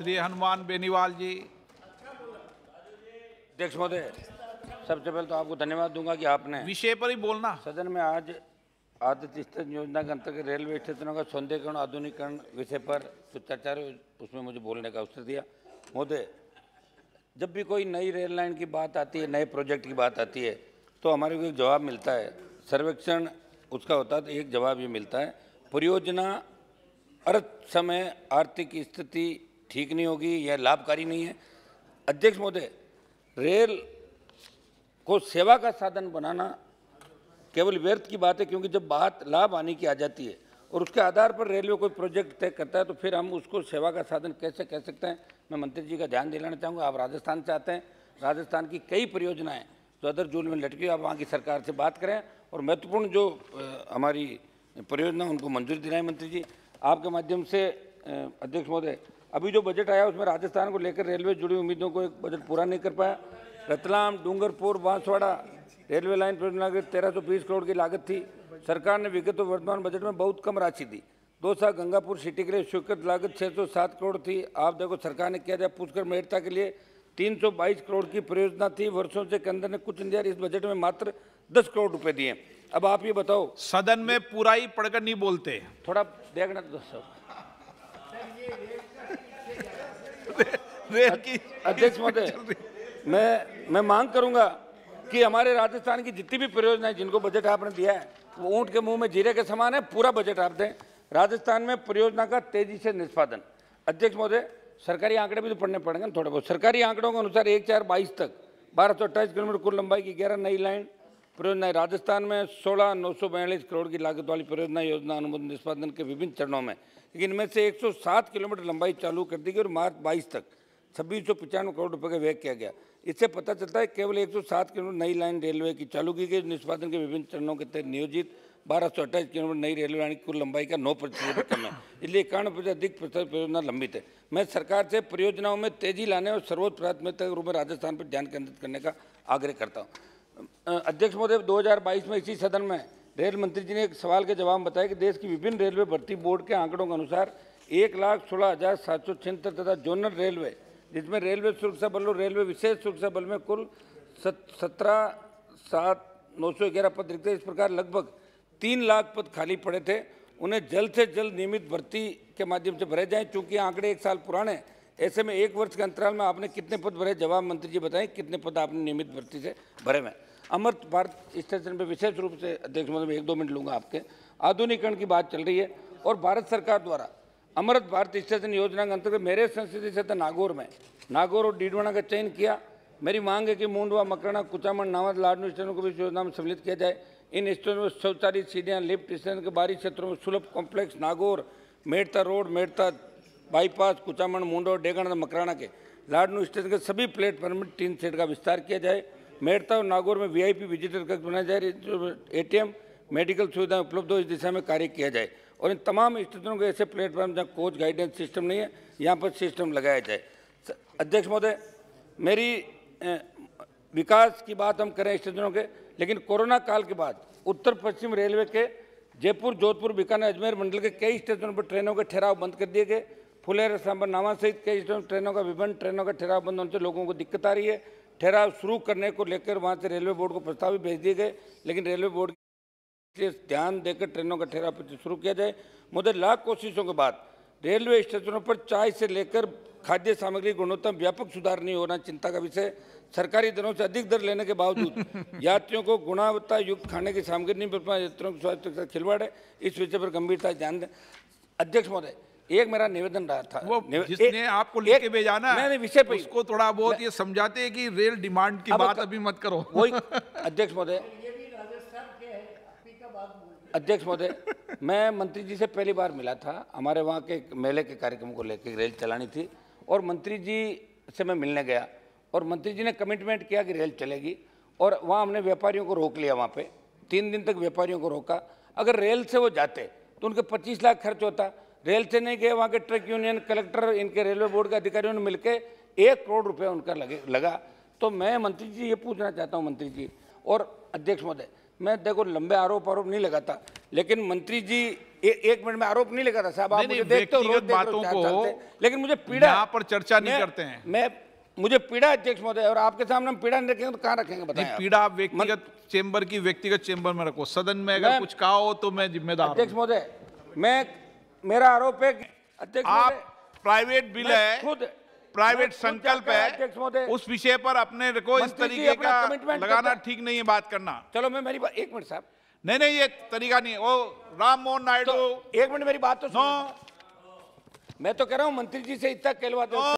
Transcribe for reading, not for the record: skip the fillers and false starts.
श्री हनुमान बेनीवाल जी। अध्यक्ष महोदय, सबसे पहले तो आपको धन्यवाद दूंगा कि आपने विषय पर ही बोलना। सदन में आज आदित्य स्टेशन योजना के अंतर्गत रेलवे स्टेशनों का सौंदर्यीकरण आधुनिकीकरण विषय पर जो चर्चा रही उसमें मुझे बोलने का अवसर दिया। महोदय, जब भी कोई नई रेल लाइन की बात आती है, नए प्रोजेक्ट की बात आती है, तो हमारे को एक जवाब मिलता है, सर्वेक्षण उसका होता है, तो एक जवाब ये मिलता है, परियोजना अर्थ समय आर्थिक स्थिति ठीक नहीं होगी या लाभकारी नहीं है। अध्यक्ष महोदय, रेल को सेवा का साधन बनाना केवल व्यर्थ की बात है, क्योंकि जब बात लाभ आने की आ जाती है और उसके आधार पर रेलवे कोई प्रोजेक्ट तय करता है, तो फिर हम उसको सेवा का साधन कैसे कह सकते हैं। मैं मंत्री जी का ध्यान दिलाना चाहूँगा, आप राजस्थान से आते हैं, राजस्थान की कई परियोजनाएं जो अदर जूल में लटकी, आप वहाँ की सरकार से बात करें और महत्वपूर्ण जो हमारी परियोजना उनको मंजूरी दिलाएं। मंत्री जी, आपके माध्यम से अध्यक्ष महोदय, अभी जो बजट आया उसमें राजस्थान को लेकर रेलवे जुड़ी उम्मीदों को एक बजट पूरा नहीं कर पाया। रतलाम डूंगरपुर बांसवाड़ा रेलवे लाइन परियोजना की 1320 करोड़ की लागत थी। सरकार ने विगत वर्तमान बजट में बहुत कम राशि दी। दौसा गंगापुर सिटी के लिए स्वीकृत लागत 607 करोड़ थी। आप देखो, सरकार ने किया जाए पुष्कर मेड़ता के लिए 322 करोड़ की परियोजना थी। वर्षों से केंद्र ने कुछ नहीं दिया, इस बजट में मात्र 10 करोड़ रुपए दिए। अब आप ये बताओ, सदन में पूरा ही पढ़कर नहीं बोलते, थोड़ा देखना तो दोस्तों। अध्यक्ष महोदय, मैं मांग करूंगा कि हमारे राजस्थान की जितनी भी परियोजनाएं जिनको बजट आपने दिया है वो ऊंट के मुंह में जीरे के समान है, पूरा बजट आप दें। राजस्थान में परियोजना का तेजी से निष्पादन। अध्यक्ष महोदय, सरकारी आंकड़े भी तो पढ़ने पड़ेंगे ना थोड़े बहुत। सरकारी आंकड़ों के अनुसार 1/4/22 तक 1228 किलोमीटर कुल लंबाई की 11 नई लाइन परियोजनाएं। राजस्थान में 16,942 करोड़ की लागत वाली परियोजना योजना अनुमोदन निष्पादन के विभिन्न चरणों में, लेकिन इनमें से 107 किलोमीटर लंबाई चालू कर दी गई और मार्च 22 तक 2695 करोड़ रुपए का व्यय किया गया। इससे पता चलता है केवल 107 किलोमीटर नई लाइन रेलवे की चालू की गई। निष्पादन के विभिन्न चरणों के तहत नियोजित 1228 किलोमीटर नई रेलवे लाइन की कुल लंबाई का 9% कम है, इसलिए 91% अधिक परियोजना लंबित है। मैं सरकार से परियोजनाओं में तेजी लाने और सर्वोच्च प्राथमिकता के रूप में राजस्थान पर ध्यान केंद्रित करने का आग्रह करता हूँ। अध्यक्ष महोदय, 2022 में इसी सदन में रेल मंत्री जी ने एक सवाल के जवाब में बताया कि देश की विभिन्न रेलवे भर्ती बोर्ड के आंकड़ों के अनुसार 1,16,776 तथा जोनल रेलवे, जिसमें रेलवे सुरक्षा बल और रेलवे विशेष सुरक्षा बल में कुल 17,7,911 पद रिक्त है। इस प्रकार लगभग 3 लाख पद खाली पड़े थे, उन्हें जल्द से जल्द नियमित भर्ती के माध्यम से भरे जाएं। चूंकि आंकड़े 1 साल पुराने, ऐसे में 1 वर्ष के अंतराल में आपने कितने पद भरे, जवाब मंत्री जी बताएं, कितने पद आपने नियमित भर्ती से भरे में। अमृत भारत स्टेशन पर विशेष रूप से अध्यक्ष महोदय मैं 1-2 मिनट लूँगा आपके। आधुनिकीकरण की बात चल रही है और भारत सरकार द्वारा अमृत भारत स्टेशन योजना के अंतर्गत मेरे संसदीय क्षेत्र नागौर और डीडवाना का चयन किया। मेरी मांग है कि मुंडवा, मकराना, कुचामन, नावद, लाडनू स्टेशनों को भी इस योजना में सम्मिलित किया जाए। इन स्टेशनों में शौचालय, सीढ़ियाँ, लिफ्ट, स्टेशन के बाहरी क्षेत्रों में Sulabh complex Nagaur, Merta road, Merta bypass, Kuchaman, Mundwa, Degana, Makrana के लाडनू स्टेशन के सभी प्लेटफॉर्म में 3 शेड का विस्तार किया जाए। मेड़ता और नागौर में VIP विजिटर कक्ष बनाया जाए। ATM मेडिकल सुविधाएं उपलब्ध हो, इस दिशा में कार्य किया जाए और इन तमाम स्टेशनों के ऐसे प्लेटफॉर्म जहाँ कोच गाइडेंस सिस्टम नहीं है, यहाँ पर सिस्टम लगाया जाए। अध्यक्ष महोदय, मेरी विकास की बात हम करें स्टेशनों के, लेकिन कोरोना काल के बाद उत्तर पश्चिम रेलवे के जयपुर, जोधपुर, बीकानेर, अजमेर मंडल के कई स्टेशनों पर ट्रेनों के ठहराव बंद कर दिए गए। फुलेरा, सांबर, नावा सहित कई स्टेशनों ट्रेनों का विभिन्न ट्रेनों का ठहराव बंद होने से लोगों को दिक्कत आ रही है। ठहराव शुरू करने को लेकर वहाँ से रेलवे बोर्ड को प्रस्ताव भी भेज दिए गए, लेकिन रेलवे बोर्ड ध्यान देकर ट्रेनों का ठहराव शुरू किया जाए। मुझे लाख कोशिशों के बाद रेलवे स्टेशनों पर चाय से लेकर खाद्य सामग्री गुणवत्ता में व्यापक सुधार नहीं होना चिंता का विषय। सरकारी दरों से अधिक दर लेने के बावजूद यात्रियों को गुणवत्ता युक्त खाने की सामग्री नहीं मिल पाए, यात्रियों के स्वास्थ्य के साथ खिलवाड़ है। इस विषय पर गंभीरता से ध्यान दें। अध्यक्ष महोदय, एक मेरा निवेदन रहा था, वो जिसने आपको लेके भेजा ना, मैंने विषय पे उसको थोड़ा बहुत ये समझाते हैं कि रेल डिमांड की बात अभी मत करो। वही अध्यक्ष महोदय, अध्यक्ष महोदय, मैं मंत्री जी से पहली बार मिला था, हमारे वहाँ के मेले के कार्यक्रम को लेकर रेल चलानी थी और मंत्री जी से मैं मिलने गया और मंत्री जी ने कमिटमेंट किया कि रेल चलेगी और वहाँ हमने व्यापारियों को रोक लिया। वहाँ पे 3 दिन तक व्यापारियों को रोका। अगर रेल से वो जाते तो उनके 25 लाख खर्च होता। रेल से नहीं गए, वहाँ के ट्रक यूनियन, कलेक्टर, इनके रेलवे बोर्ड के अधिकारियों ने मिलकर 1 करोड़ रुपये उनका लगा। तो मैं मंत्री जी ये पूछना चाहता हूँ, मंत्री जी और अध्यक्ष महोदय, मैं देखो लंबे आरोप नहीं लगाता, लेकिन मंत्री जी एक मिनट में आरोप नहीं लगा था साहब, आप नहीं, मुझे देखते हो, रोज व्यक्तिगत देख रहे हो बातों 4 साल को से। लेकिन मुझे पीड़ा, यहाँ पर चर्चा नहीं करते हैं। मुझे पीड़ा अध्यक्ष महोदय, और आपके सामने हम पीड़ा नहीं रखेंगे तो कहाँ रखेंगे बताएं आप? पीड़ा आप व्यक्तिगत चेंबर की व्यक्तिगत चेंबर में रखो, सदन में अगर कुछ कहा हो तो मैं जिम्मेदार हूं। अध्यक्ष महोदय, मेरा आरोप है कि अध्यक्ष आप महोदय, प्राइवेट बिल मैं है, खुद प्राइवेट जाकर संकल्प अध्यक्ष है, महोदय, उस विषय पर अपने को इस मंत्री जी तरीके अपना का कमिटमेंट लगाना करते- ठीक नहीं है बात करना। चलो मैं मेरी बात, एक मिनट साहब, नहीं ये तरीका नहीं है। वो राम मोहन नायडू, तो एक मिनट मेरी बात तो सुनो। नो मैं तो कह रहा हूं मंत्री जी से इतना कहलवाते हो।